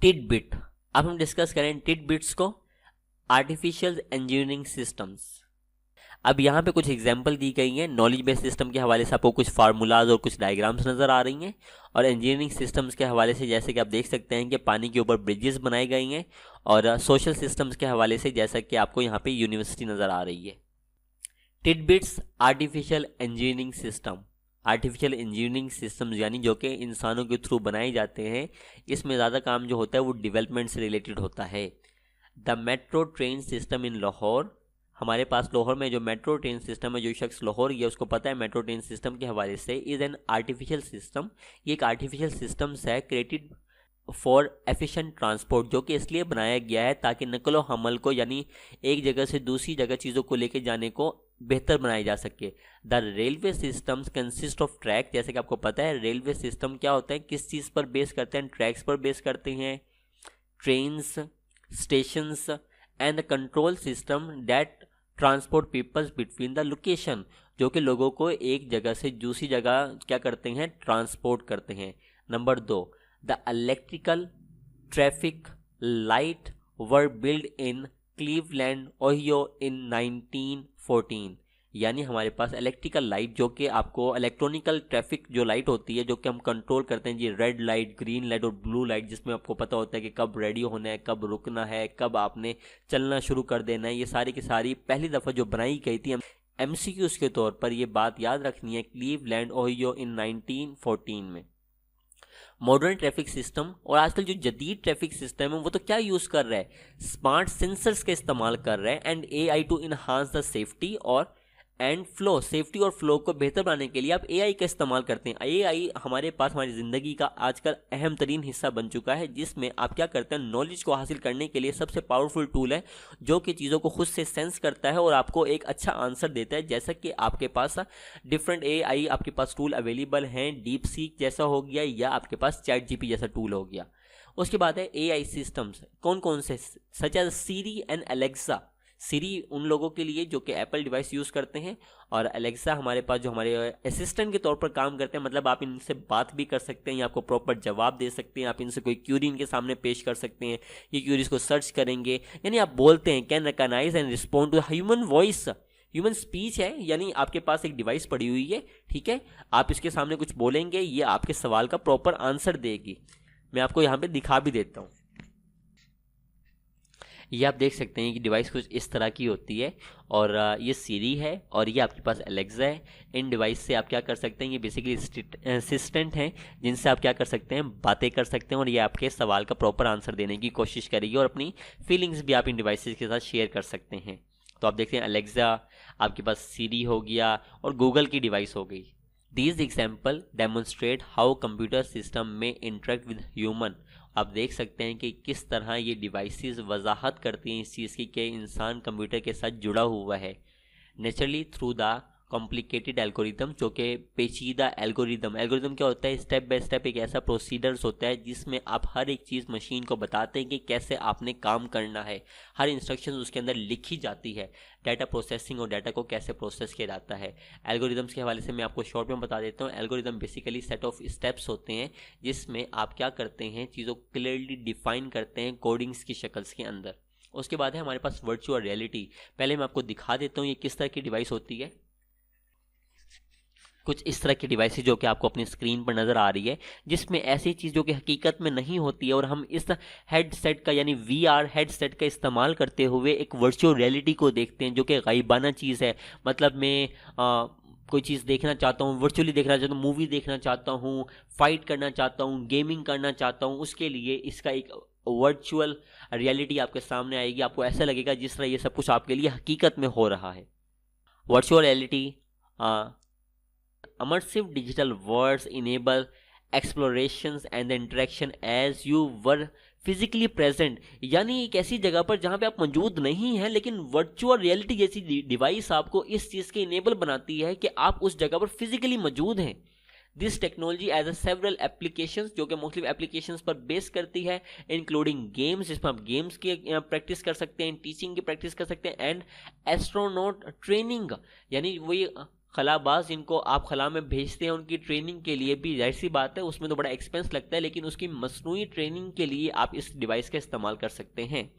Tidbit, अब हम discuss करें टिडबिट्स को, आर्टिफिशियल इंजीनियरिंग सिस्टम्स। अब यहाँ पे कुछ एग्जांपल दी गई हैं। नॉलेज बेस्ड सिस्टम के हवाले से आपको कुछ फार्मूलाज और कुछ डायग्राम्स नज़र आ रही हैं, और इंजीनियरिंग सिस्टम्स के हवाले से जैसे कि आप देख सकते हैं कि पानी के ऊपर ब्रिजेस बनाई गई हैं, और सोशल सिस्टम्स के हवाले से जैसा कि आपको यहाँ पे यूनिवर्सिटी नज़र आ रही है। Titbits artificial engineering system, artificial engineering systems यानी जो कि इंसानों के थ्रू बनाए जाते हैं। इसमें ज़्यादा काम जो होता है वो डेवलपमेंट से रिलेटेड होता है। The metro train system in Lahore, हमारे पास लाहौर में जो मेट्रो ट्रेन सिस्टम है, जो शख्स लाहौर गया उसको पता है मेट्रो ट्रेन सिस्टम के हवाले से, इज़ एन आर्टिफिशियल सिस्टम। ये एक आर्टिफिशियल सिस्टम्स है क्रिएटेड फॉर एफिशिएंट ट्रांसपोर्ट, जो कि इसलिए बनाया गया है ताकि नकलो हमल को यानी एक जगह से दूसरी जगह चीज़ों को लेके जाने को बेहतर बनाया जा सके। The railway systems consist of track, जैसे कि आपको पता है रेलवे सिस्टम क्या होता है, किस चीज़ पर बेस करते हैं, ट्रैक्स पर बेस करते हैं, trains, stations and the control system that transport peoples between the location, जो कि लोगों को एक जगह से दूसरी जगह क्या करते हैं, ट्रांसपोर्ट करते हैं। Number 2, the electrical traffic light were build in Cleveland Ohio in 1914, यानी हमारे पास इलेक्ट्रिकल लाइट जो कि आपको इलेक्ट्रॉनिकल ट्रैफिक जो लाइट होती है जो कि हम कंट्रोल करते हैं जी, रेड लाइट, ग्रीन लाइट और ब्लू लाइट, जिसमें आपको पता होता है कि कब रेडी होना है, कब रुकना है, कब आपने चलना शुरू कर देना है। ये सारी की सारी पहली दफ़ा जो बनाई गई थी, एमसीक्यूज के तौर पर ये बात याद रखनी है, क्लीवलैंड ओहियो इन 1914 में। मॉडर्न ट्रैफिक सिस्टम, और आजकल जो जदीद ट्रैफिक सिस्टम है वो तो क्या यूज़ कर रहा है, स्मार्ट सेंसर्स का इस्तेमाल कर रहा है and AI to enhance the safety और एंड फ्लो, सेफ्टी और फ्लो को बेहतर बनाने के लिए आप एआई का इस्तेमाल करते हैं। एआई हमारे पास हमारी ज़िंदगी का आजकल अहम तरीन हिस्सा बन चुका है, जिसमें आप क्या करते हैं, नॉलेज को हासिल करने के लिए सबसे पावरफुल टूल है जो कि चीज़ों को खुद से सेंस करता है और आपको एक अच्छा आंसर देता है। जैसा कि आपके पास डिफरेंट एआई आपके पास टूल अवेलेबल हैं, डीप सीक जैसा हो गया या आपके पास चैट जीपी जैसा टूल हो गया। उसके बाद है एआई सिस्टम्स, कौन कौन से, such as Siri and Alexa. Siri उन लोगों के लिए जो कि एप्पल डिवाइस यूज़ करते हैं, और अलेक्सा हमारे पास जो हमारे असिस्टेंट के तौर पर काम करते हैं, मतलब आप इनसे बात भी कर सकते हैं, या आपको प्रॉपर जवाब दे सकते हैं, आप इनसे कोई क्यूरी इनके सामने पेश कर सकते हैं, ये क्यूरीज को सर्च करेंगे, यानी आप बोलते हैं, can recognise and respond to human voice, human speech है, यानी आपके पास एक डिवाइस पड़ी हुई है, ठीक है, आप इसके सामने कुछ बोलेंगे, ये आपके सवाल का प्रॉपर आंसर देगी। मैं आपको यहाँ पे दिखा भी देता हूँ। ये आप देख सकते हैं कि डिवाइस कुछ इस तरह की होती है, और ये सीरी है और ये आपके पास एलेक्सा है। इन डिवाइस से आप क्या कर सकते हैं, ये बेसिकली असिस्टेंट हैं जिनसे आप क्या कर सकते हैं, बातें कर सकते हैं, और ये आपके सवाल का प्रॉपर आंसर देने की कोशिश करेगी, और अपनी फीलिंग्स भी आप इन डिवाइसेस के साथ शेयर कर सकते हैं। तो आप देखते हैं अलेक्सा, आपके पास सीरी हो गया और गूगल की डिवाइस हो गई। These example demonstrate how computer system may interact with human। आप देख सकते हैं कि किस तरह ये डिवाइसेस वजाहत करती हैं इस चीज़ की कि इंसान कंप्यूटर के साथ जुड़ा हुआ है, naturally through the complicated algorithm, जो कि पेचीदा एल्गोरिदम। एल्गोरिदम क्या होता है, स्टेप बाय स्टेप एक ऐसा प्रोसीडर्स होता है जिसमें आप हर एक चीज़ मशीन को बताते हैं कि कैसे आपने काम करना है, हर इंस्ट्रक्शन उसके अंदर लिखी जाती है, डाटा प्रोसेसिंग और डाटा को कैसे प्रोसेस किया जाता है। एल्गोरिदम्स के हवाले से मैं आपको शॉर्ट में बता देता हूँ। Algorithm basically set of steps होते हैं जिसमें आप क्या करते हैं, चीज़ों को क्लियरली डिफाइन करते हैं कोडिंग्स की शक्ल्स के अंदर। उसके बाद है हमारे पास वर्चुअल रियलिटी। पहले मैं आपको दिखा देता हूँ ये किस तरह की डिवाइस होती है। कुछ इस तरह की डिवाइस जो कि आपको अपनी स्क्रीन पर नज़र आ रही है, जिसमें ऐसी चीज़ जो कि हकीकत में नहीं होती है, और हम इस हेडसेट का यानी वीआर हेडसेट का इस्तेमाल करते हुए एक वर्चुअल रियलिटी को देखते हैं जो कि गायबाना चीज़ है। मतलब मैं कोई चीज़ देखना चाहता हूँ, वर्चुअली देखना चाहता हूँ, मूवी देखना चाहता हूँ, फाइट करना चाहता हूँ, गेमिंग करना चाहता हूँ, उसके लिए इसका एक वर्चुअल रियलिटी आपके सामने आएगी। आपको ऐसा लगेगा जिस तरह ये सब कुछ आपके लिए हकीकत में हो रहा है। Virtual reality immersive digital worlds enable explorations and the interaction as you were physically present, यानी एक ऐसी जगह पर जहां पे आप मौजूद नहीं हैं, लेकिन वर्चुअल रियलिटी जैसी डिवाइस आपको इस चीज़ के इनेबल बनाती है कि आप उस जगह पर फिजिकली मौजूद हैं। This technology as a several applications, जो कि मुख्तलिफ एप्लीकेशंस पर बेस करती है, इंक्लूडिंग गेम्स, जिसमें आप गेम्स की प्रैक्टिस कर सकते हैं, टीचिंग की प्रैक्टिस कर सकते हैं, एंड एस्ट्रोनॉट ट्रेनिंग, यानी वही खलाबाज जिनको आप खला में भेजते हैं उनकी ट्रेनिंग के लिए भी जाहिर सी बात है उसमें तो बड़ा एक्सपेंस लगता है, लेकिन उसकी मसनूई ट्रेनिंग के लिए आप इस डिवाइस का इस्तेमाल कर सकते हैं।